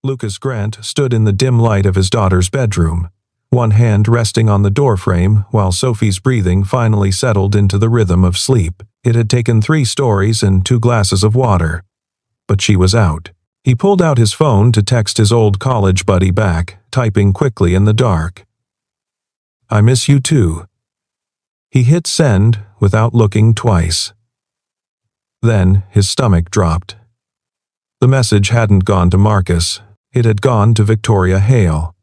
Lucas Grant stood in the dim light of his daughter's bedroom, one hand resting on the doorframe while Sophie's breathing finally settled into the rhythm of sleep. It had taken 3 stories and 2 glasses of water. But she was out. He pulled out his phone to text his old college buddy back, typing quickly in the dark. "I miss you too." He hit send without looking twice. Then his stomach dropped. The message hadn't gone to Marcus. It had gone to Victoria Hale,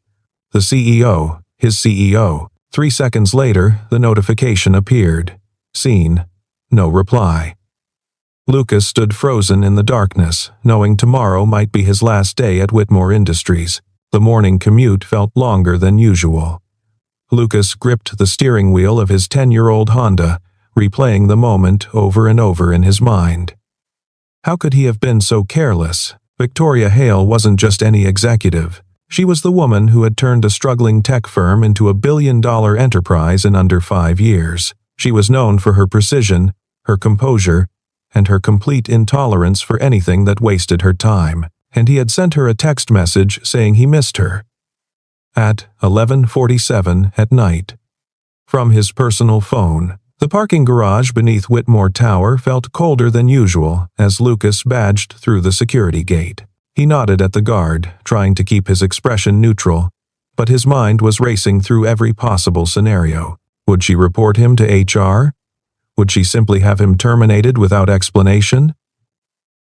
the CEO, his CEO. 3 seconds later, the notification appeared. Seen. No reply. Lucas stood frozen in the darkness, knowing tomorrow might be his last day at Whitmore Industries. The morning commute felt longer than usual. Lucas gripped the steering wheel of his 10-year-old Honda, replaying the moment over and over in his mind. How could he have been so careless? Victoria Hale wasn't just any executive. She was the woman who had turned a struggling tech firm into a billion-dollar enterprise in under 5 years. She was known for her precision, her composure, and her complete intolerance for anything that wasted her time. And he had sent her a text message saying he missed her. At 11:47 at night. From his personal phone. The parking garage beneath Whitmore Tower felt colder than usual as Lucas badged through the security gate. He nodded at the guard, trying to keep his expression neutral, but his mind was racing through every possible scenario. Would she report him to HR? Would she simply have him terminated without explanation?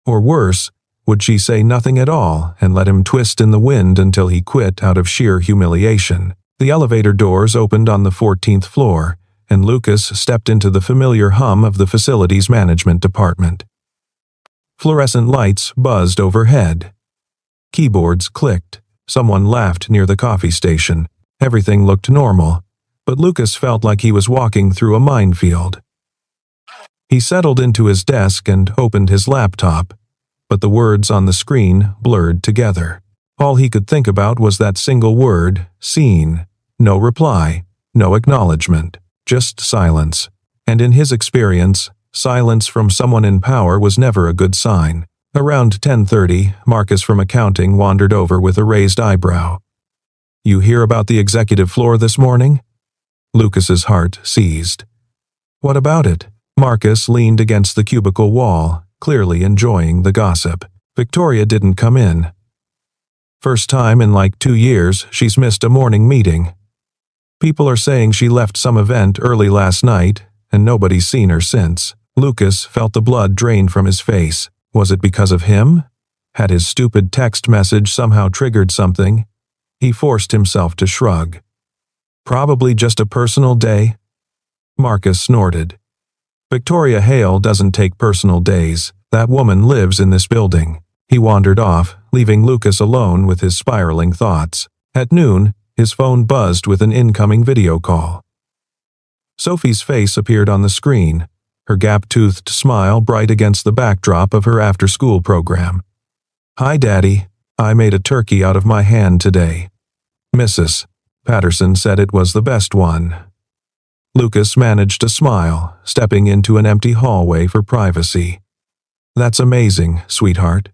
Or worse, would she say nothing at all and let him twist in the wind until he quit out of sheer humiliation? The elevator doors opened on the 14th floor, and Lucas stepped into the familiar hum of the facilities management department. Fluorescent lights buzzed overhead. Keyboards clicked. Someone laughed near the coffee station. Everything looked normal, but Lucas felt like he was walking through a minefield. He settled into his desk and opened his laptop, but the words on the screen blurred together. All he could think about was that single word, seen. No reply, no acknowledgement. Just silence. And in his experience, silence from someone in power was never a good sign. Around 10:30, Marcus from accounting wandered over with a raised eyebrow. "You hear about the executive floor this morning?" Lucas's heart seized. "What about it?" Marcus leaned against the cubicle wall, clearly enjoying the gossip. Victoria didn't come in. First time in like 2 years she's missed a morning meeting. People are saying she left some event early last night, and nobody's seen her since. Lucas felt the blood drain from his face. Was it because of him? Had his stupid text message somehow triggered something? He forced himself to shrug. Probably just a personal day. Marcus snorted. Victoria Hale doesn't take personal days. That woman lives in this building. He wandered off, leaving Lucas alone with his spiraling thoughts. At noon, his phone buzzed with an incoming video call. Sophie's face appeared on the screen, her gap-toothed smile bright against the backdrop of her after-school program. "Hi, Daddy. I made a turkey out of my hand today. Mrs. Patterson said it was the best one." Lucas managed to smile, stepping into an empty hallway for privacy. "That's amazing, sweetheart.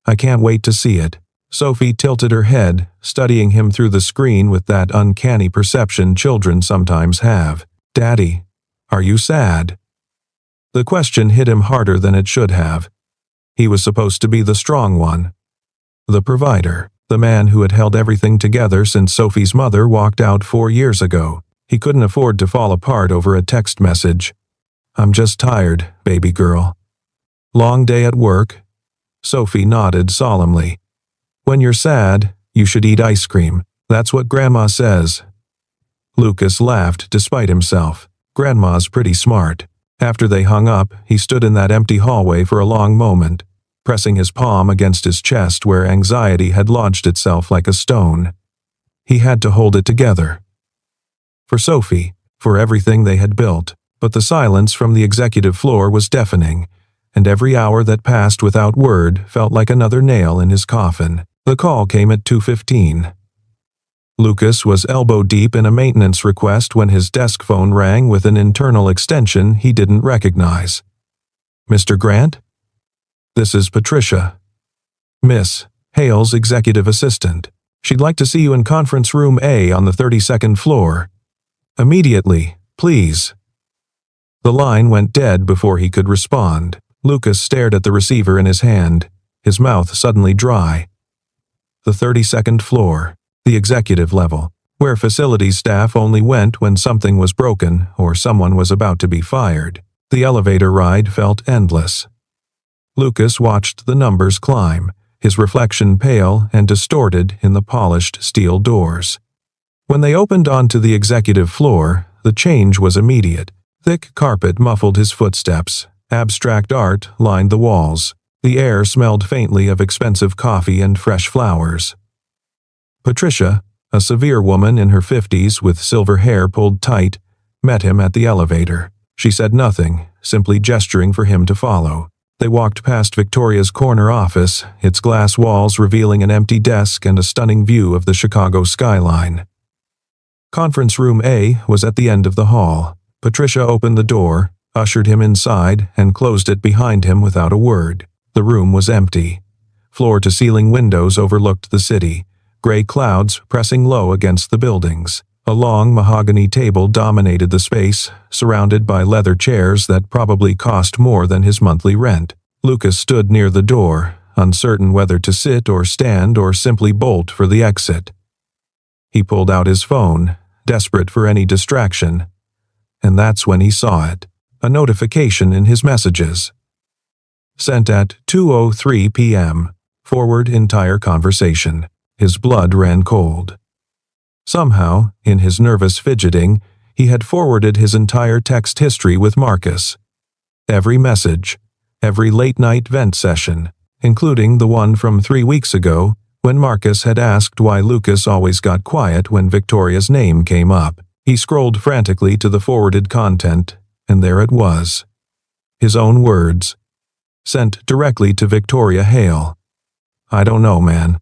I can't wait to see it." Sophie tilted her head, studying him through the screen with that uncanny perception children sometimes have. "Daddy, are you sad?" The question hit him harder than it should have. He was supposed to be the strong one. The provider, the man who had held everything together since Sophie's mother walked out 4 years ago. He couldn't afford to fall apart over a text message. "I'm just tired, baby girl." "Long day at work?" Sophie nodded solemnly. "When you're sad, you should eat ice cream. That's what Grandma says." Lucas laughed despite himself. Grandma's pretty smart. After they hung up, he stood in that empty hallway for a long moment, pressing his palm against his chest where anxiety had lodged itself like a stone. He had to hold it together. For Sophie, for everything they had built, but the silence from the executive floor was deafening, and every hour that passed without word felt like another nail in his coffin. The call came at 2:15. Lucas was elbow-deep in a maintenance request when his desk phone rang with an internal extension he didn't recognize. "Mr. Grant? This is Patricia." "Miss, Hale's executive assistant. She'd like to see you in conference room A on the 32nd floor. Immediately, please. The line went dead before he could respond. Lucas stared at the receiver in his hand, his mouth suddenly dry. The 32nd floor, the executive level, where facilities staff only went when something was broken or someone was about to be fired. The elevator ride felt endless. Lucas watched the numbers climb, his reflection pale and distorted in the polished steel doors. When they opened onto the executive floor, the change was immediate. Thick carpet muffled his footsteps. Abstract art lined the walls. The air smelled faintly of expensive coffee and fresh flowers. Patricia, a severe woman in her 50s with silver hair pulled tight, met him at the elevator. She said nothing, simply gesturing for him to follow. They walked past Victoria's corner office, its glass walls revealing an empty desk and a stunning view of the Chicago skyline. Conference room A was at the end of the hall. Patricia opened the door, ushered him inside, and closed it behind him without a word. The room was empty. Floor-to-ceiling windows overlooked the city, gray clouds pressing low against the buildings. A long mahogany table dominated the space, surrounded by leather chairs that probably cost more than his monthly rent. Lucas stood near the door, uncertain whether to sit or stand or simply bolt for the exit. He pulled out his phone, desperate for any distraction. And that's when he saw it. A notification in his messages. Sent at 2:03 p.m. Forward entire conversation. His blood ran cold. Somehow, in his nervous fidgeting, he had forwarded his entire text history with Marcus. Every message, every late-night vent session, including the one from 3 weeks ago, when Marcus had asked why Lucas always got quiet when Victoria's name came up. He scrolled frantically to the forwarded content, and there it was. His own words. Sent directly to Victoria Hale. I don't know, man.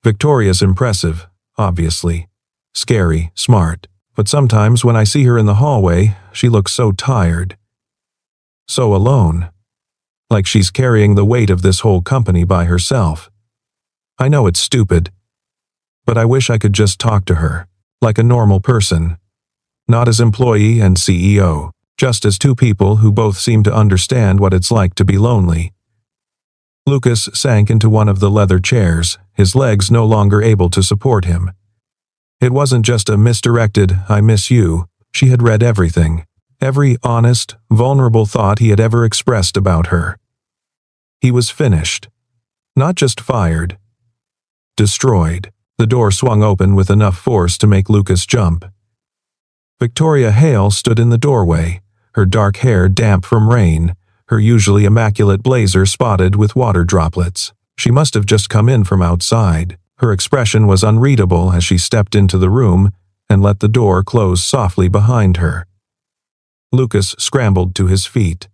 Victoria's impressive, obviously. Scary, smart. But sometimes when I see her in the hallway, she looks so tired. So alone. Like she's carrying the weight of this whole company by herself. I know it's stupid. But I wish I could just talk to her. Like a normal person. Not as employee and CEO. Just as two people who both seem to understand what it's like to be lonely. Lucas sank into one of the leather chairs, his legs no longer able to support him. It wasn't just a misdirected, I miss you. She had read everything. Every honest, vulnerable thought he had ever expressed about her. He was finished. Not just fired. Destroyed. The door swung open with enough force to make Lucas jump. Victoria Hale stood in the doorway, her dark hair damp from rain, her usually immaculate blazer spotted with water droplets. She must have just come in from outside. Her expression was unreadable as she stepped into the room and let the door close softly behind her. Lucas scrambled to his feet.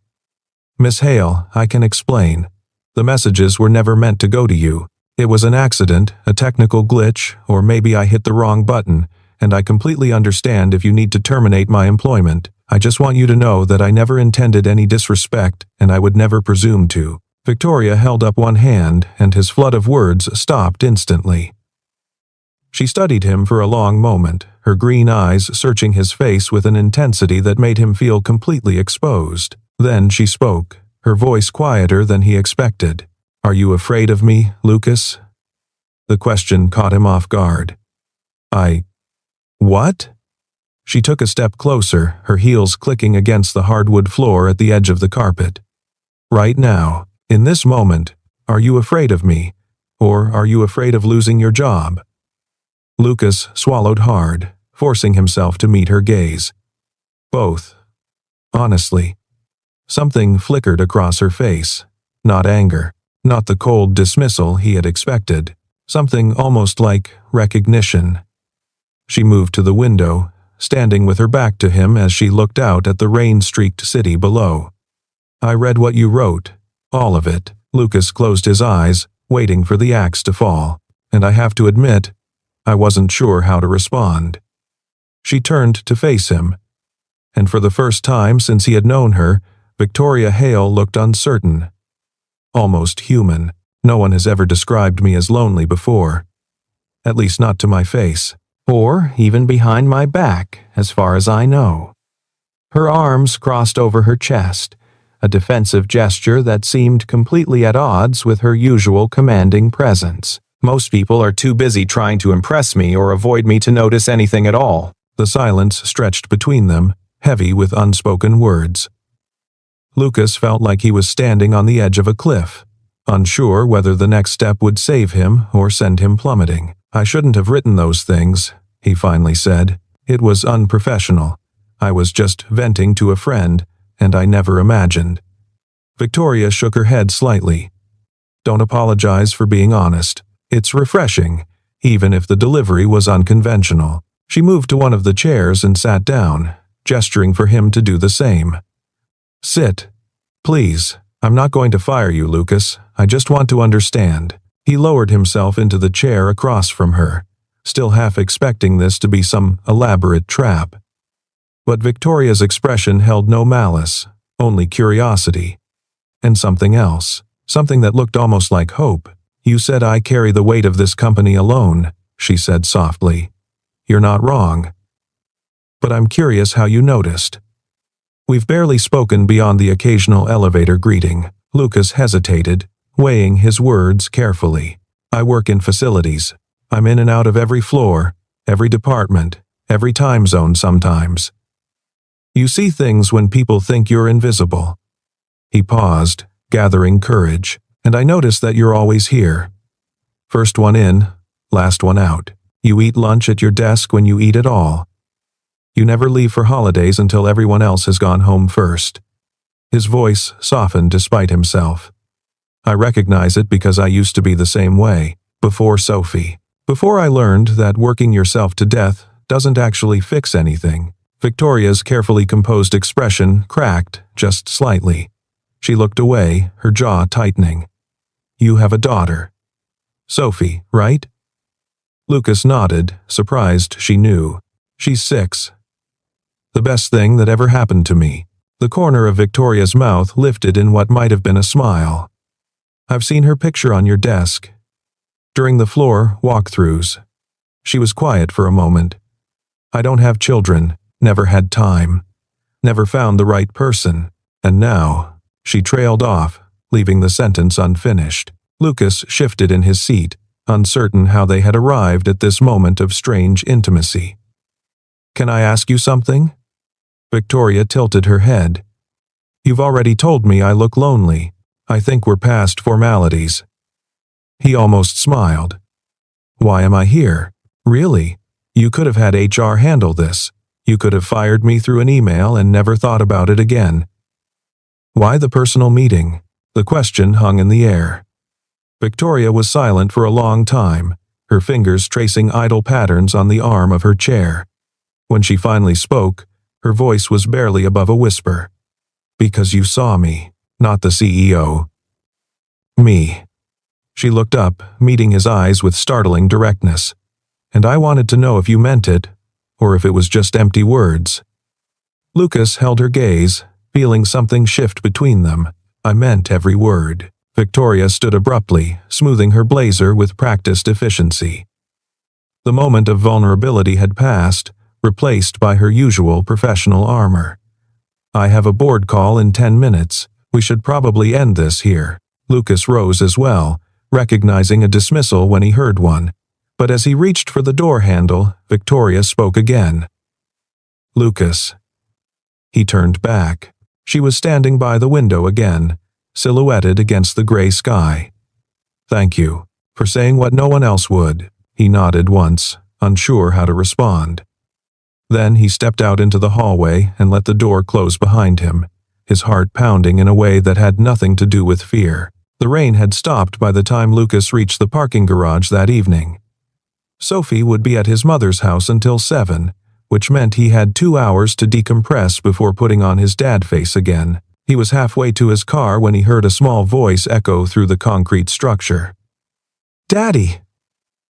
Miss Hale, I can explain. The messages were never meant to go to you. It was an accident, a technical glitch, or maybe I hit the wrong button, and I completely understand if you need to terminate my employment. I just want you to know that I never intended any disrespect, and I would never presume to. Victoria held up one hand, and his flood of words stopped instantly. She studied him for a long moment, her green eyes searching his face with an intensity that made him feel completely exposed. Then she spoke, her voice quieter than he expected. Are you afraid of me, Lucas? The question caught him off guard. What? She took a step closer, her heels clicking against the hardwood floor at the edge of the carpet. Right now, in this moment, are you afraid of me? Or are you afraid of losing your job? Lucas swallowed hard, forcing himself to meet her gaze. Both. Honestly. Something flickered across her face. Not anger. Not the cold dismissal he had expected. Something almost like recognition. She moved to the window, standing with her back to him as she looked out at the rain-streaked city below. I read what you wrote. All of it. Lucas closed his eyes, waiting for the axe to fall. And I have to admit, I wasn't sure how to respond. She turned to face him. And for the first time since he had known her, Victoria Hale looked uncertain. Almost human. No one has ever described me as lonely before. At least not to my face. Or even behind my back, as far as I know. Her arms crossed over her chest, a defensive gesture that seemed completely at odds with her usual commanding presence. Most people are too busy trying to impress me or avoid me to notice anything at all. The silence stretched between them, heavy with unspoken words. Lucas felt like he was standing on the edge of a cliff, unsure whether the next step would save him or send him plummeting. "I shouldn't have written those things," he finally said. "It was unprofessional. I was just venting to a friend, and I never imagined." Victoria shook her head slightly. "Don't apologize for being honest. It's refreshing, even if the delivery was unconventional." She moved to one of the chairs and sat down, gesturing for him to do the same. "Sit. Please. I'm not going to fire you, Lucas. I just want to understand." He lowered himself into the chair across from her, still half expecting this to be some elaborate trap. But Victoria's expression held no malice, only curiosity. And something else, something that looked almost like hope. "You said I carry the weight of this company alone," she said softly. "You're not wrong. But I'm curious how you noticed." "We've barely spoken beyond the occasional elevator greeting." Lucas hesitated, weighing his words carefully. "I work in facilities. I'm in and out of every floor, every department, every time zone sometimes. You see things when people think you're invisible." He paused, gathering courage. "And I notice that you're always here. First one in, last one out. You eat lunch at your desk when you eat at all. You never leave for holidays until everyone else has gone home first." His voice softened despite himself. "I recognize it because I used to be the same way, before Sophie. Before I learned that working yourself to death doesn't actually fix anything." Victoria's carefully composed expression cracked just slightly. She looked away, her jaw tightening. "You have a daughter. Sophie, right?" Lucas nodded, surprised she knew. "She's 6. The best thing that ever happened to me." The corner of Victoria's mouth lifted in what might have been a smile. "I've seen her picture on your desk. During the floor walkthroughs." She was quiet for a moment. "I don't have children, never had time, never found the right person, and now..." She trailed off, leaving the sentence unfinished. Lucas shifted in his seat, uncertain how they had arrived at this moment of strange intimacy. "Can I ask you something?" Victoria tilted her head. "You've already told me I look lonely. I think we're past formalities." He almost smiled. "Why am I here? Really? You could have had HR handle this. You could have fired me through an email and never thought about it again. Why the personal meeting?" The question hung in the air. Victoria was silent for a long time, her fingers tracing idle patterns on the arm of her chair. When she finally spoke, her voice was barely above a whisper. "Because you saw me, not the CEO." "Me." She looked up, meeting his eyes with startling directness. "And I wanted to know if you meant it, or if it was just empty words." Lucas held her gaze, feeling something shift between them. "I meant every word." Victoria stood abruptly, smoothing her blazer with practiced efficiency. The moment of vulnerability had passed, replaced by her usual professional armor. "I have a board call in 10 minutes. We should probably end this here." Lucas rose as well, recognizing a dismissal when he heard one. But as he reached for the door handle, Victoria spoke again. "Lucas." He turned back. She was standing by the window again, silhouetted against the gray sky. "Thank you for saying what no one else would." He nodded once, unsure how to respond. Then he stepped out into the hallway and let the door close behind him, his heart pounding in a way that had nothing to do with fear. The rain had stopped by the time Lucas reached the parking garage that evening. Sophie would be at his mother's house until 7, which meant he had 2 hours to decompress before putting on his dad face again. He was halfway to his car when he heard a small voice echo through the concrete structure. "Daddy!"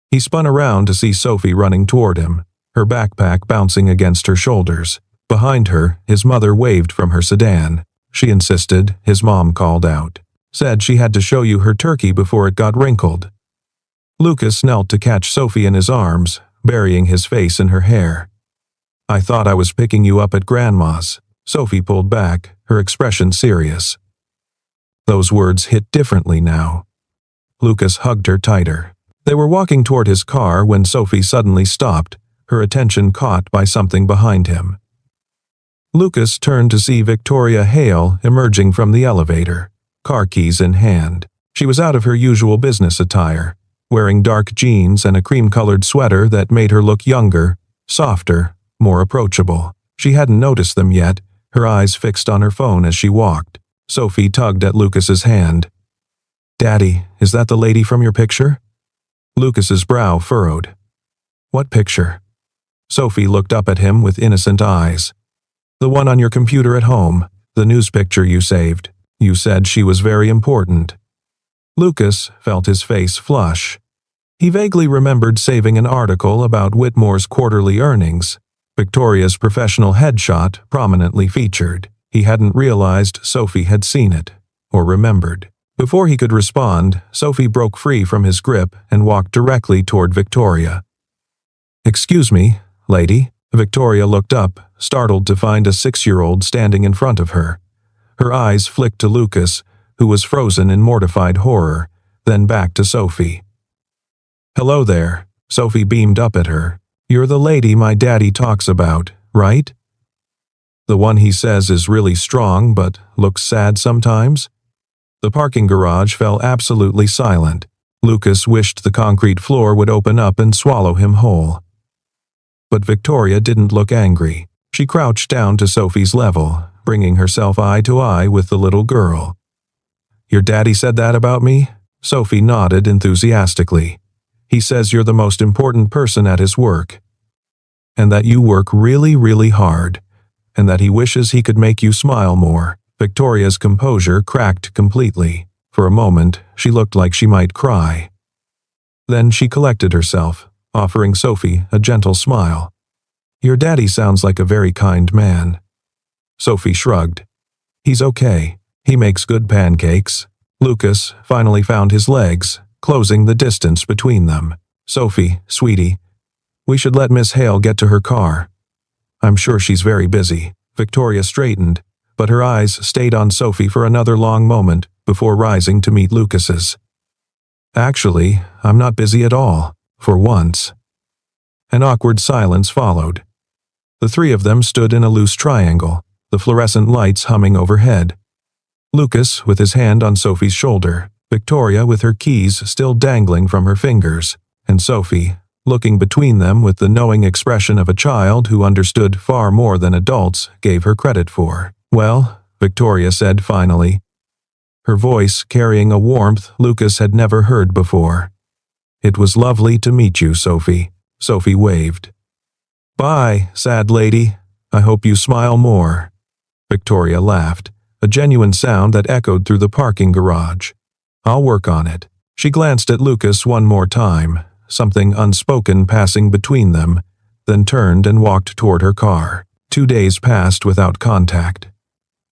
He spun around to see Sophie running toward him, her backpack bouncing against her shoulders. Behind her, his mother waved from her sedan. "She insisted," his mom called out. Said she had to show you her turkey before it got wrinkled. Lucas knelt to catch Sophie in his arms, burying his face in her hair. I thought I was picking you up at Grandma's. Sophie pulled back, her expression serious. Those words hit differently now. Lucas hugged her tighter. They were walking toward his car when Sophie suddenly stopped, her attention caught by something behind him. Lucas turned to see Victoria Hale emerging from the elevator, car keys in hand. She was out of her usual business attire, wearing dark jeans and a cream-colored sweater that made her look younger, softer, more approachable. She hadn't noticed them yet, her eyes fixed on her phone as she walked. Sophie tugged at Lucas's hand. "Daddy, is that the lady from your picture?" Lucas's brow furrowed. "What picture?" Sophie looked up at him with innocent eyes. "The one on your computer at home, the news picture you saved. You said she was very important." Lucas felt his face flush. He vaguely remembered saving an article about Whitmore's quarterly earnings, Victoria's professional headshot prominently featured. He hadn't realized Sophie had seen it, or remembered. Before he could respond, Sophie broke free from his grip and walked directly toward Victoria. "Excuse me, lady." Victoria looked up, startled to find a 6-year-old standing in front of her. Her eyes flicked to Lucas, who was frozen in mortified horror, then back to Sophie. "Hello there." Sophie beamed up at her. "You're the lady my daddy talks about, right? The one he says is really strong but looks sad sometimes?" The parking garage fell absolutely silent. Lucas wished the concrete floor would open up and swallow him whole. But Victoria didn't look angry. She crouched down to Sophie's level, bringing herself eye to eye with the little girl. "Your daddy said that about me?" Sophie nodded enthusiastically. "He says you're the most important person at his work, and that you work really, really hard, and that he wishes he could make you smile more." Victoria's composure cracked completely. For a moment, she looked like she might cry. Then she collected herself, offering Sophie a gentle smile. "Your daddy sounds like a very kind man." Sophie shrugged. "He's okay. He makes good pancakes." Lucas finally found his legs, closing the distance between them. "Sophie, sweetie, we should let Miss Hale get to her car. I'm sure she's very busy." Victoria straightened, but her eyes stayed on Sophie for another long moment before rising to meet Lucas's. "Actually, I'm not busy at all, for once." An awkward silence followed. The three of them stood in a loose triangle, the fluorescent lights humming overhead. Lucas with his hand on Sophie's shoulder, Victoria with her keys still dangling from her fingers, and Sophie, looking between them with the knowing expression of a child who understood far more than adults gave her credit for. "Well," Victoria said finally, her voice carrying a warmth Lucas had never heard before. "It was lovely to meet you, Sophie." Sophie waved. "Bye, sad lady. I hope you smile more." Victoria laughed, a genuine sound that echoed through the parking garage. "I'll work on it." She glanced at Lucas one more time, something unspoken passing between them, then turned and walked toward her car. 2 days passed without contact.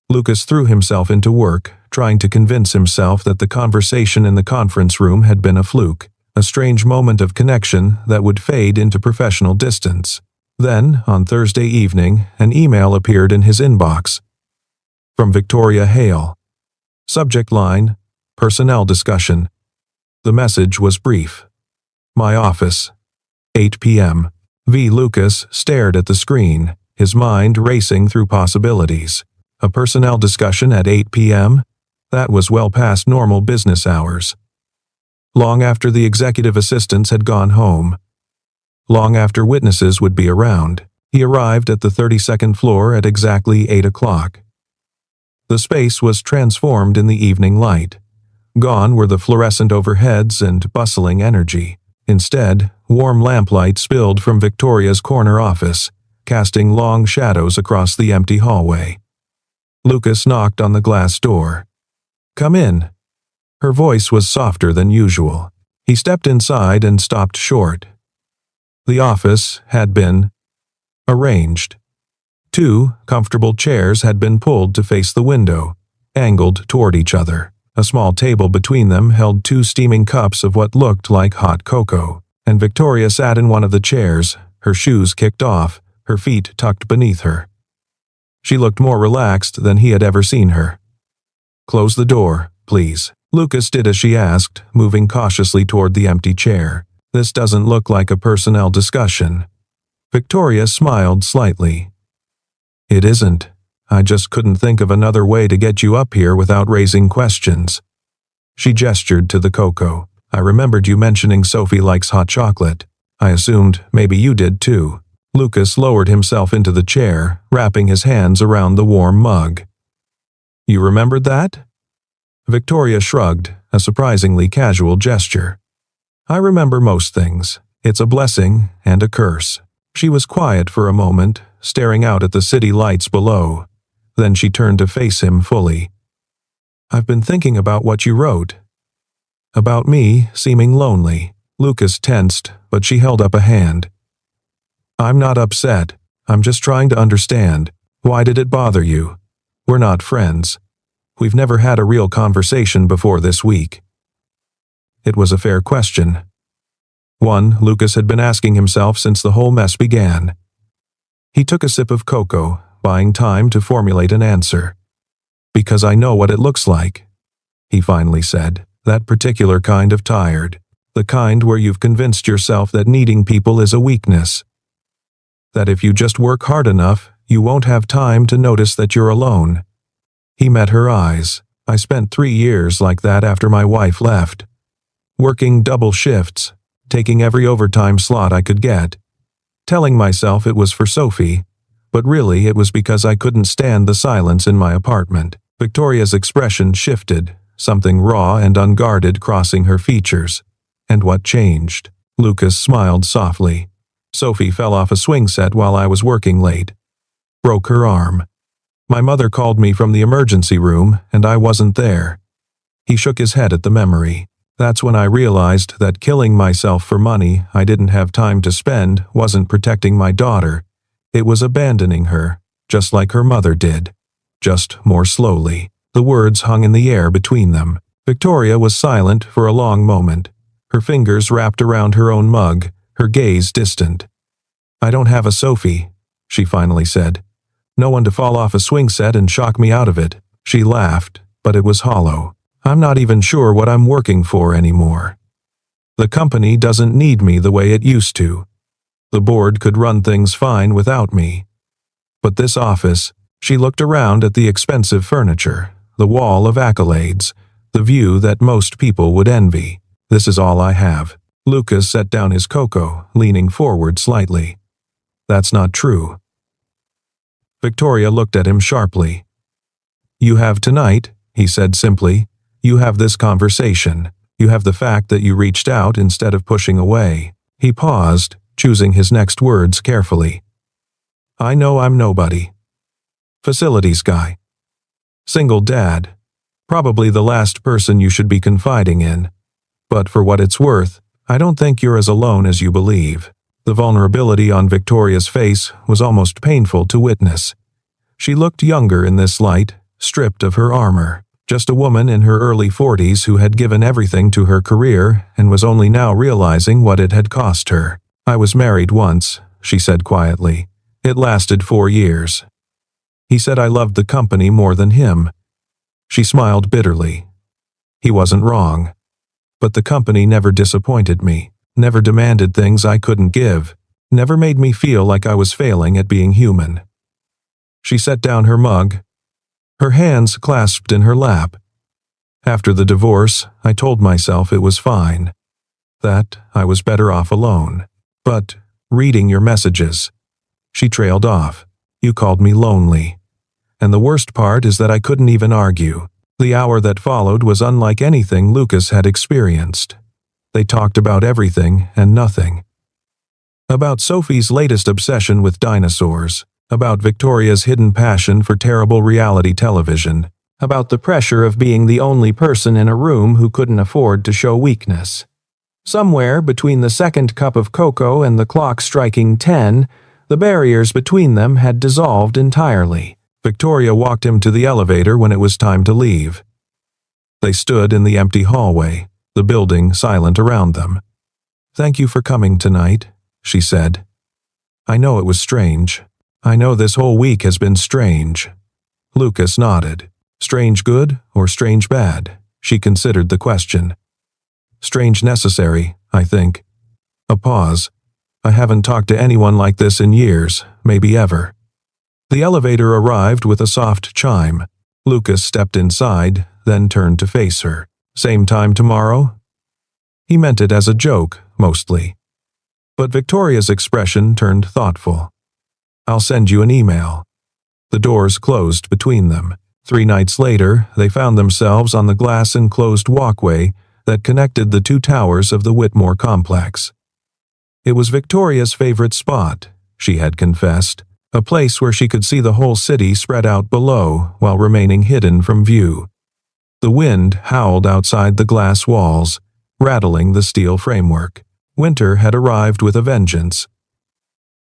Lucas threw himself into work, trying to convince himself that the conversation in the conference room had been a fluke, a strange moment of connection that would fade into professional distance. Then, on Thursday evening, an email appeared in his inbox. From Victoria Hale. Subject line, personnel discussion. The message was brief. My office. 8 p.m. Lucas stared at the screen, his mind racing through possibilities. A personnel discussion at 8 p.m.? That was well past normal business hours. Long after the executive assistants had gone home. Long after witnesses would be around. He arrived at the 32nd floor at exactly 8 o'clock. The space was transformed in the evening light. Gone were the fluorescent overheads and bustling energy. Instead, warm lamplight spilled from Victoria's corner office, casting long shadows across the empty hallway. Lucas knocked on the glass door. "Come in." Her voice was softer than usual. He stepped inside and stopped short. The office had been arranged. 2 comfortable chairs had been pulled to face the window, angled toward each other. A small table between them held 2 steaming cups of what looked like hot cocoa, and Victoria sat in one of the chairs, her shoes kicked off, her feet tucked beneath her. She looked more relaxed than he had ever seen her. "Close the door, please." Lucas did as she asked, moving cautiously toward the empty chair. "This doesn't look like a personnel discussion." Victoria smiled slightly. "It isn't. I just couldn't think of another way to get you up here without raising questions." She gestured to the cocoa. "I remembered you mentioning Sophie likes hot chocolate. I assumed maybe you did too." Lucas lowered himself into the chair, wrapping his hands around the warm mug. "You remembered that?" Victoria shrugged, a surprisingly casual gesture. "I remember most things. It's a blessing and a curse." She was quiet for a moment, staring out at the city lights below. Then she turned to face him fully. "I've been thinking about what you wrote. About me seeming lonely." Lucas tensed, but she held up a hand. "I'm not upset. I'm just trying to understand. Why did it bother you? We're not friends. We've never had a real conversation before this week." It was a fair question. One Lucas had been asking himself since the whole mess began. He took a sip of cocoa, buying time to formulate an answer. "Because I know what it looks like," he finally said. "That particular kind of tired. The kind where you've convinced yourself that needing people is a weakness. That if you just work hard enough, you won't have time to notice that you're alone." He met her eyes. "I spent 3 years like that after my wife left. Working double shifts, taking every overtime slot I could get. Telling myself it was for Sophie, but really it was because I couldn't stand the silence in my apartment." Victoria's expression shifted, something raw and unguarded crossing her features. "And what changed?" Lucas smiled softly. "Sophie fell off a swing set while I was working late. Broke her arm. My mother called me from the emergency room, and I wasn't there." He shook his head at the memory. "That's when I realized that killing myself for money I didn't have time to spend wasn't protecting my daughter. It was abandoning her, just like her mother did. Just more slowly." The words hung in the air between them. Victoria was silent for a long moment, her fingers wrapped around her own mug, her gaze distant. "I don't have a Sophie," she finally said. "No one to fall off a swing set and shock me out of it." She laughed, but it was hollow. "I'm not even sure what I'm working for anymore. The company doesn't need me the way it used to. The board could run things fine without me. But this office," she looked around at the expensive furniture, the wall of accolades, the view that most people would envy. "This is all I have." Lucas set down his cocoa, leaning forward slightly. "That's not true." Victoria looked at him sharply. "You have tonight," he said simply. "You have this conversation. You have the fact that you reached out instead of pushing away." He paused, choosing his next words carefully. "I know I'm nobody. Facilities guy. Single dad. Probably the last person you should be confiding in. But for what it's worth, I don't think you're as alone as you believe." The vulnerability on Victoria's face was almost painful to witness. She looked younger in this light, stripped of her armor. Just a woman in her early 40s who had given everything to her career and was only now realizing what it had cost her. "I was married once," she said quietly. "It lasted 4 years. He said I loved the company more than him." She smiled bitterly. "He wasn't wrong. But the company never disappointed me, never demanded things I couldn't give, never made me feel like I was failing at being human." She set down her mug, her hands clasped in her lap. "After the divorce, I told myself it was fine. That I was better off alone. But, reading your messages," she trailed off, "you called me lonely. And the worst part is that I couldn't even argue. The hour that followed was unlike anything Lucas had experienced. They talked about everything and nothing. About Sophie's latest obsession with dinosaurs, about Victoria's hidden passion for terrible reality television, about the pressure of being the only person in a room who couldn't afford to show weakness. Somewhere between the second cup of cocoa and the clock striking 10, the barriers between them had dissolved entirely. Victoria walked him to the elevator when it was time to leave. They stood in the empty hallway, the building silent around them. "Thank you for coming tonight," she said. "I know it was strange. I know this whole week has been strange." Lucas nodded. "Strange good or strange bad?" She considered the question. "Strange necessary, I think." A pause. "I haven't talked to anyone like this in years, maybe ever." The elevator arrived with a soft chime. Lucas stepped inside, then turned to face her. "Same time tomorrow?" He meant it as a joke, mostly. But Victoria's expression turned thoughtful. "I'll send you an email." The doors closed between them. 3 nights later, they found themselves on the glass-enclosed walkway that connected the 2 towers of the Whitmore complex. It was Victoria's favorite spot, she had confessed, a place where she could see the whole city spread out below while remaining hidden from view. The wind howled outside the glass walls, rattling the steel framework. Winter had arrived with a vengeance.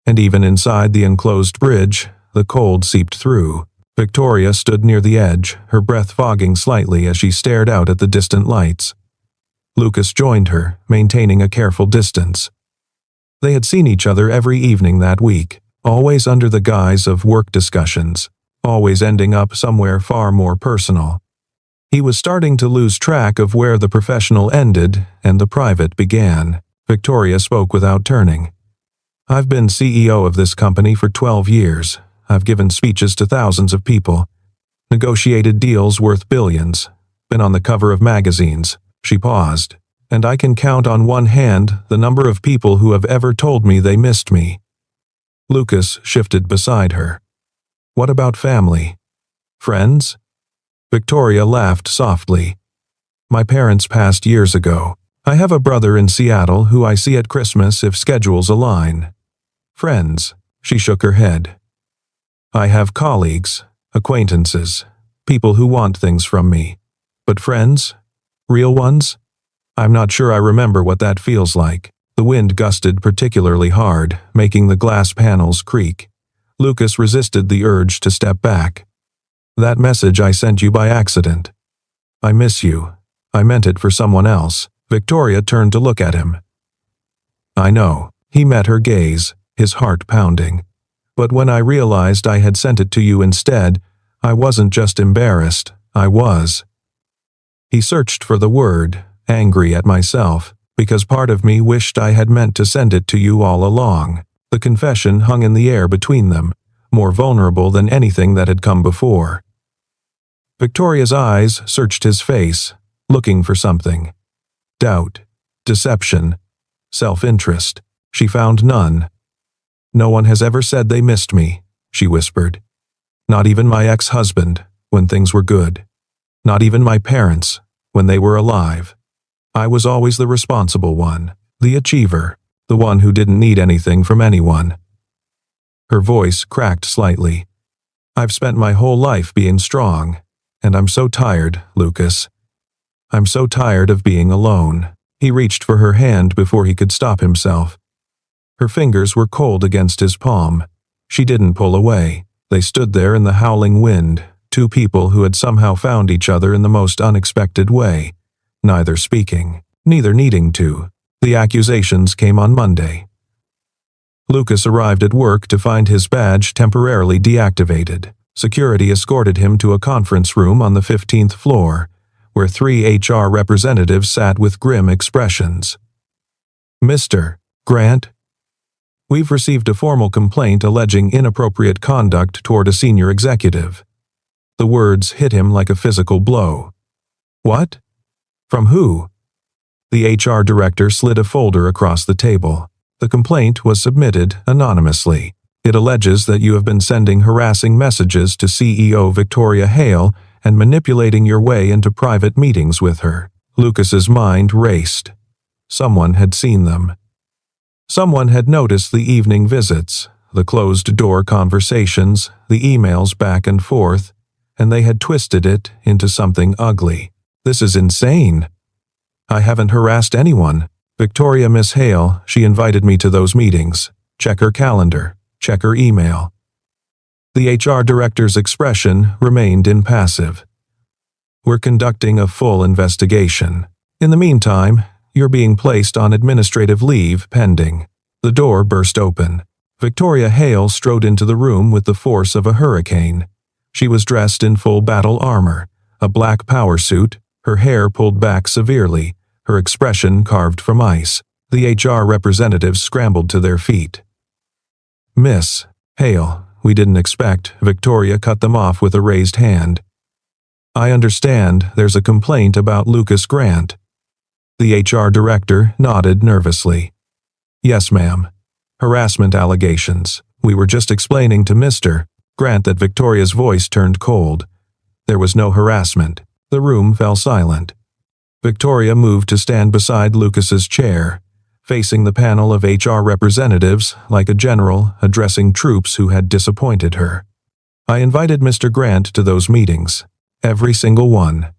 And even inside the enclosed bridge, the cold seeped through. Victoria stood near the edge, her breath fogging slightly as she stared out at the distant lights. Lucas joined her, maintaining a careful distance. They had seen each other every evening that week, always under the guise of work discussions, always ending up somewhere far more personal. He was starting to lose track of where the professional ended and the private began. Victoria spoke without turning. "I've been CEO of this company for 12 years. I've given speeches to thousands of people, negotiated deals worth billions, been on the cover of magazines." She paused. "And I can count on one hand the number of people who have ever told me they missed me." Lucas shifted beside her. "What about family? Friends?" Victoria laughed softly. "My parents passed years ago. I have a brother in Seattle who I see at Christmas if schedules align." "Friends?" She shook her head. "I have colleagues, acquaintances, people who want things from me. But friends? Real ones? I'm not sure I remember what that feels like." The wind gusted particularly hard, making the glass panels creak. Lucas resisted the urge to step back. "That message I sent you by accident. I miss you. I meant it for someone else." Victoria turned to look at him. "I know." He met her gaze, his heart pounding. "But when I realized I had sent it to you instead, I wasn't just embarrassed, I was." He searched for the word, angry at myself, because part of me wished I had meant to send it to you all along. The confession hung in the air between them, more vulnerable than anything that had come before. Victoria's eyes searched his face, looking for something. Doubt, deception, self-interest. She found none. "No one has ever said they missed me," she whispered. "Not even my ex-husband, when things were good. Not even my parents, when they were alive. I was always the responsible one, the achiever, the one who didn't need anything from anyone." Her voice cracked slightly. "I've spent my whole life being strong, and I'm so tired, Lucas. I'm so tired of being alone." He reached for her hand before he could stop himself. Her fingers were cold against his palm. She didn't pull away. They stood there in the howling wind, 2 people who had somehow found each other in the most unexpected way, neither speaking, neither needing to. The accusations came on Monday. Lucas arrived at work to find his badge temporarily deactivated. Security escorted him to a conference room on the 15th floor, where 3 HR representatives sat with grim expressions. "Mr. Grant, we've received a formal complaint alleging inappropriate conduct toward a senior executive." The words hit him like a physical blow. "What? From who?" The HR director slid a folder across the table. "The complaint was submitted anonymously. It alleges that you have been sending harassing messages to CEO Victoria Hale and manipulating your way into private meetings with her." Lucas's mind raced. Someone had seen them. Someone had noticed the evening visits, the closed-door conversations, the emails back and forth, and they had twisted it into something ugly. "This is insane. I haven't harassed anyone. Victoria Miss Hale, she invited me to those meetings. Check her calendar. Check her email." The HR director's expression remained impassive. We're conducting a full investigation. In the meantime, you're being placed on administrative leave pending." The door burst open. Victoria Hale strode into the room with the force of a hurricane. She was dressed in full battle armor, a black power suit, her hair pulled back severely, her expression carved from ice. The HR representatives scrambled to their feet. "Miss Hale, we didn't expect," Victoria cut them off with a raised hand. "I understand there's a complaint about Lucas Grant." The HR director nodded nervously. "Yes, ma'am. Harassment allegations. We were just explaining to Mr. Grant that." Victoria's voice turned cold. "There was no harassment." The room fell silent. Victoria moved to stand beside Lucas's chair, facing the panel of HR representatives like a general addressing troops who had disappointed her. "I invited Mr. Grant to those meetings. Every single one.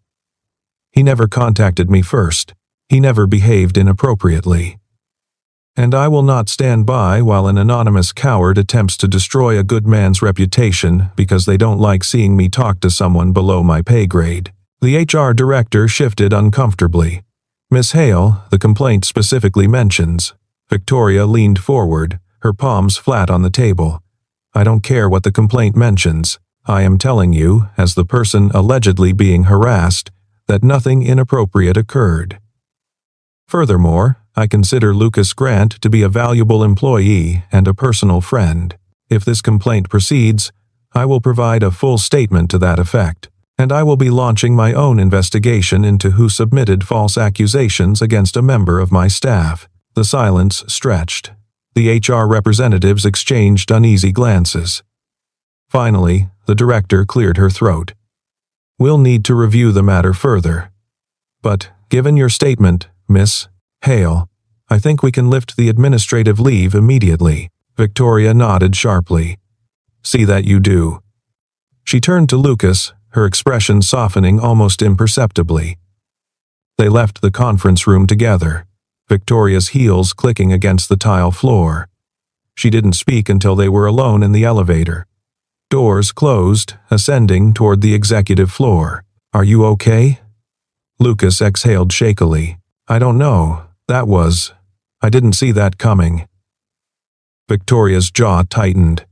He never contacted me first. He never behaved inappropriately. And I will not stand by while an anonymous coward attempts to destroy a good man's reputation because they don't like seeing me talk to someone below my pay grade." The HR director shifted uncomfortably. "Miss Hale, the complaint specifically mentions." Victoria leaned forward, her palms flat on the table. "I don't care what the complaint mentions. I am telling you, as the person allegedly being harassed, that nothing inappropriate occurred. Furthermore, I consider Lucas Grant to be a valuable employee and a personal friend. If this complaint proceeds, I will provide a full statement to that effect, and I will be launching my own investigation into who submitted false accusations against a member of my staff." The silence stretched. The HR representatives exchanged uneasy glances. Finally, the director cleared her throat. "We'll need to review the matter further. But, given your statement, Miss Hale, I think we can lift the administrative leave immediately." Victoria nodded sharply. "See that you do." She turned to Lucas, her expression softening almost imperceptibly. They left the conference room together, Victoria's heels clicking against the tile floor. She didn't speak until they were alone in the elevator. Doors closed, ascending toward the executive floor. "Are you okay?" Lucas exhaled shakily. "I don't know. I didn't see that coming." Victoria's jaw tightened.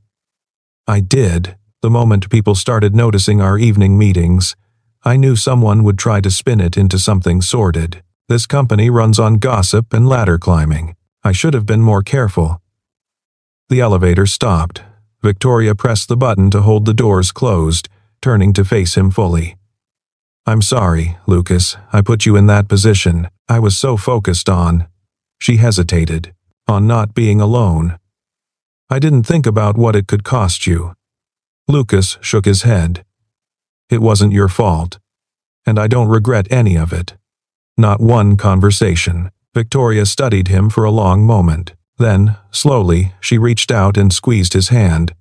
"I did. The moment people started noticing our evening meetings, I knew someone would try to spin it into something sordid. This company runs on gossip and ladder climbing. I should have been more careful." The elevator stopped. Victoria pressed the button to hold the doors closed, turning to face him fully. "I'm sorry, Lucas, I put you in that position. I was so focused on—" She hesitated. "On not being alone. I didn't think about what it could cost you." Lucas shook his head. "It wasn't your fault. And I don't regret any of it. Not one conversation." Victoria studied him for a long moment. Then, slowly, she reached out and squeezed his hand.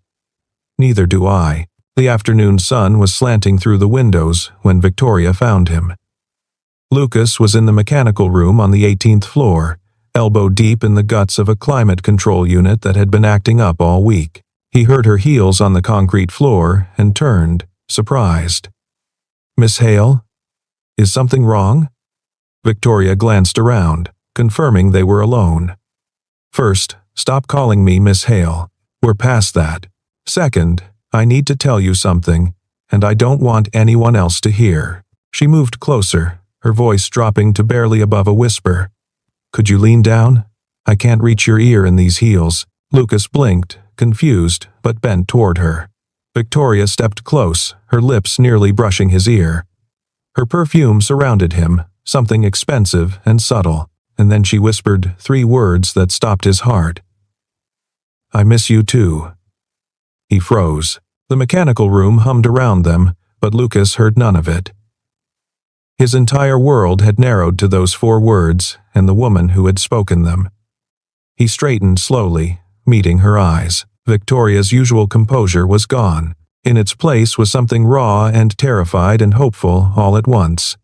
"Neither do I." The afternoon sun was slanting through the windows when Victoria found him. Lucas was in the mechanical room on the 18th floor, elbow deep in the guts of a climate control unit that had been acting up all week. He heard her heels on the concrete floor and turned, surprised. "Miss Hale? Is something wrong?" Victoria glanced around, confirming they were alone. "First, stop calling me Miss Hale. We're past that. Second, I need to tell you something, and I don't want anyone else to hear." She moved closer, her voice dropping to barely above a whisper. "Could you lean down? I can't reach your ear in these heels." Lucas blinked, confused, but bent toward her. Victoria stepped close, her lips nearly brushing his ear. Her perfume surrounded him, something expensive and subtle, and then she whispered 3 words that stopped his heart. "I miss you too." He froze. The mechanical room hummed around them, but Lucas heard none of it. His entire world had narrowed to those 4 words and the woman who had spoken them. He straightened slowly, meeting her eyes. Victoria's usual composure was gone. In its place was something raw and terrified and hopeful all at once.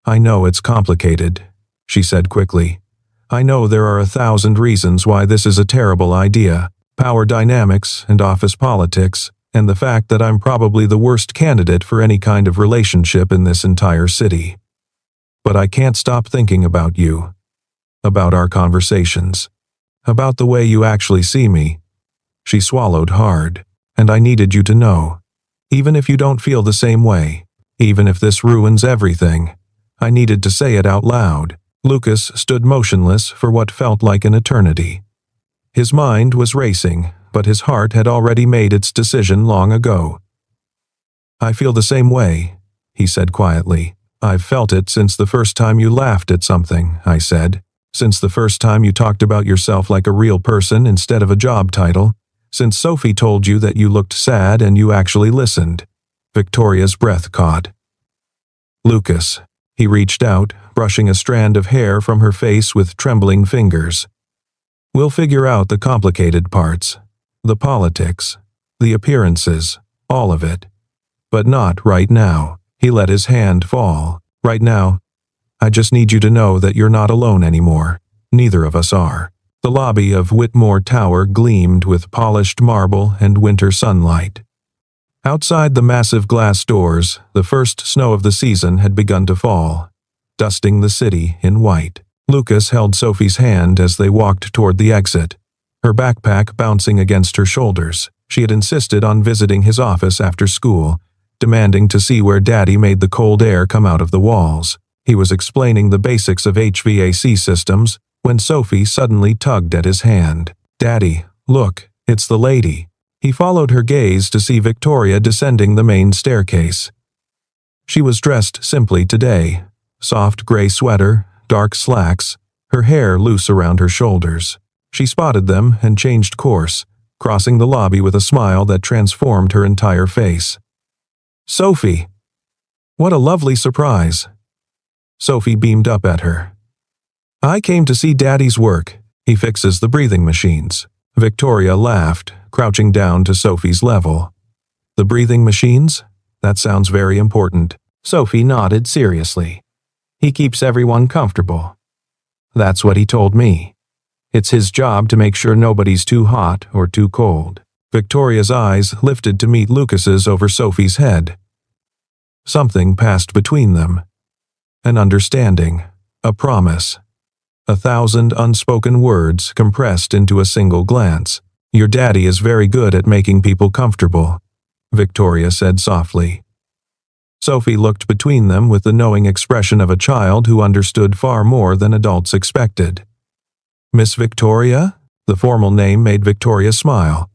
"I know it's complicated," she said quickly. "I know there are 1,000 reasons why this is a terrible idea. Power dynamics and office politics, and the fact that I'm probably the worst candidate for any kind of relationship in this entire city. But I can't stop thinking about you, about our conversations, about the way you actually see me." She swallowed hard. "And I needed you to know. Even if you don't feel the same way, even if this ruins everything, I needed to say it out loud." Lucas stood motionless for what felt like an eternity. His mind was racing, but his heart had already made its decision long ago. "I feel the same way," he said quietly. "I've felt it since the first time you laughed at something I said, since the first time you talked about yourself like a real person instead of a job title, since Sophie told you that you looked sad and you actually listened." Victoria's breath caught. "Lucas." He reached out, brushing a strand of hair from her face with trembling fingers. "We'll figure out the complicated parts, the politics, the appearances, all of it. But not right now." He let his hand fall. "Right now, I just need you to know that you're not alone anymore. Neither of us are." The lobby of Whitmore Tower gleamed with polished marble and winter sunlight. Outside the massive glass doors, the first snow of the season had begun to fall, dusting the city in white. Lucas held Sophie's hand as they walked toward the exit, her backpack bouncing against her shoulders. She had insisted on visiting his office after school, demanding to see where Daddy made the cold air come out of the walls. He was explaining the basics of HVAC systems when Sophie suddenly tugged at his hand. "Daddy, look, it's the lady." He followed her gaze to see Victoria descending the main staircase. She was dressed simply today, soft gray sweater, dark slacks, her hair loose around her shoulders. She spotted them and changed course, crossing the lobby with a smile that transformed her entire face. "Sophie! What a lovely surprise." Sophie beamed up at her. "I came to see Daddy's work. He fixes the breathing machines." Victoria laughed, crouching down to Sophie's level. "The breathing machines? That sounds very important." Sophie nodded seriously. "He keeps everyone comfortable. That's what he told me. It's his job to make sure nobody's too hot or too cold." Victoria's eyes lifted to meet Lucas's over Sophie's head. Something passed between them. An understanding, a promise. 1,000 unspoken words compressed into a single glance. "Your daddy is very good at making people comfortable," Victoria said softly. Sophie looked between them with the knowing expression of a child who understood far more than adults expected. "Miss Victoria?" The formal name made Victoria smile.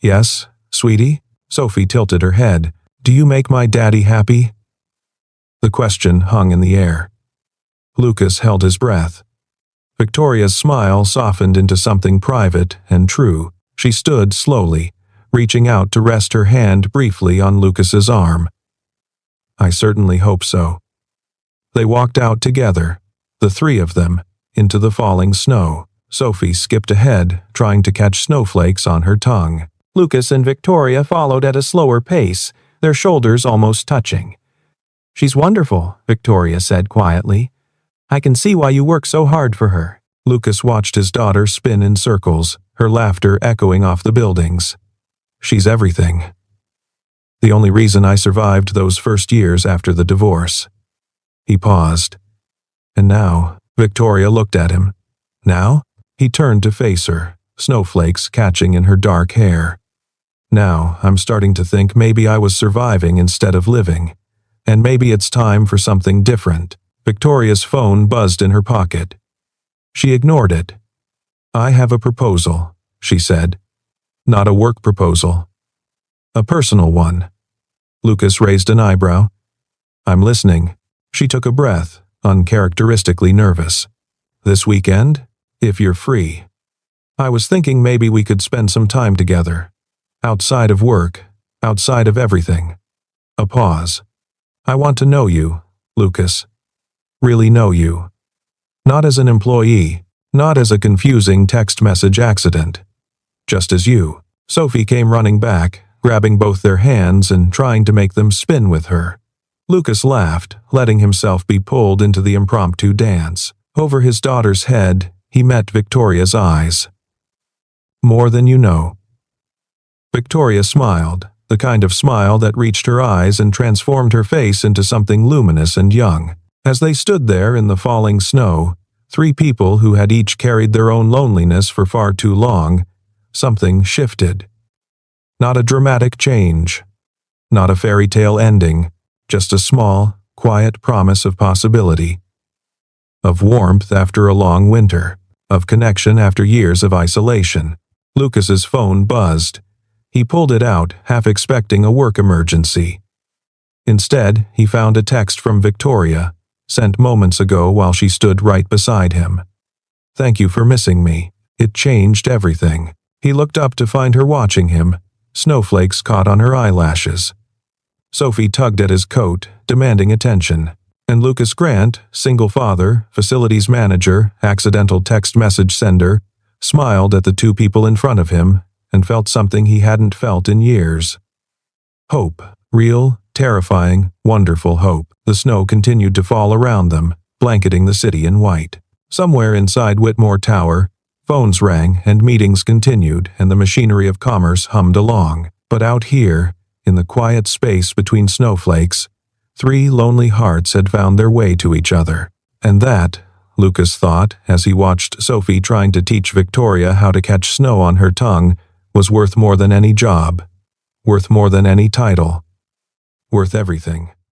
"Yes, sweetie?" Sophie tilted her head. "Do you make my daddy happy?" The question hung in the air. Lucas held his breath. Victoria's smile softened into something private and true. She stood slowly, reaching out to rest her hand briefly on Lucas's arm. "I certainly hope so." They walked out together, the three of them, into the falling snow. Sophie skipped ahead, trying to catch snowflakes on her tongue. Lucas and Victoria followed at a slower pace, their shoulders almost touching. "She's wonderful," Victoria said quietly. "I can see why you work so hard for her." Lucas watched his daughter spin in circles, her laughter echoing off the buildings. "She's everything. The only reason I survived those first years after the divorce." He paused. "And now," Victoria looked at him. "Now?" He turned to face her, snowflakes catching in her dark hair. "Now, I'm starting to think maybe I was surviving instead of living. And maybe it's time for something different." Victoria's phone buzzed in her pocket. She ignored it. "I have a proposal," she said. "Not a work proposal. A personal one." Lucas raised an eyebrow. "I'm listening." She took a breath, uncharacteristically nervous. "This weekend, if you're free. I was thinking maybe we could spend some time together. Outside of work, outside of everything." A pause. "I want to know you, Lucas. Really know you. Not as an employee, not as a confusing text message accident. Just as you." Sophie came running back, grabbing both their hands and trying to make them spin with her. Lucas laughed, letting himself be pulled into the impromptu dance. Over his daughter's head, he met Victoria's eyes. "More than you know." Victoria smiled, the kind of smile that reached her eyes and transformed her face into something luminous and young. As they stood there in the falling snow, three people who had each carried their own loneliness for far too long, something shifted. Not a dramatic change, not a fairy tale ending, just a small, quiet promise of possibility. Of warmth after a long winter, of connection after years of isolation. Lucas's phone buzzed. He pulled it out, half expecting a work emergency. Instead, he found a text from Victoria, sent moments ago while she stood right beside him. "Thank you for missing me. It changed everything." He looked up to find her watching him, snowflakes caught on her eyelashes. Sophie tugged at his coat, demanding attention. And Lucas Grant, single father, facilities manager, accidental text message sender, smiled at the two people in front of him and felt something he hadn't felt in years. Hope. Real, terrifying, wonderful hope. The snow continued to fall around them, blanketing the city in white. Somewhere inside Whitmore Tower, phones rang and meetings continued and the machinery of commerce hummed along. But out here, in the quiet space between snowflakes, three lonely hearts had found their way to each other. And that, Lucas thought, as he watched Sophie trying to teach Victoria how to catch snow on her tongue, was worth more than any job, worth more than any title, worth everything.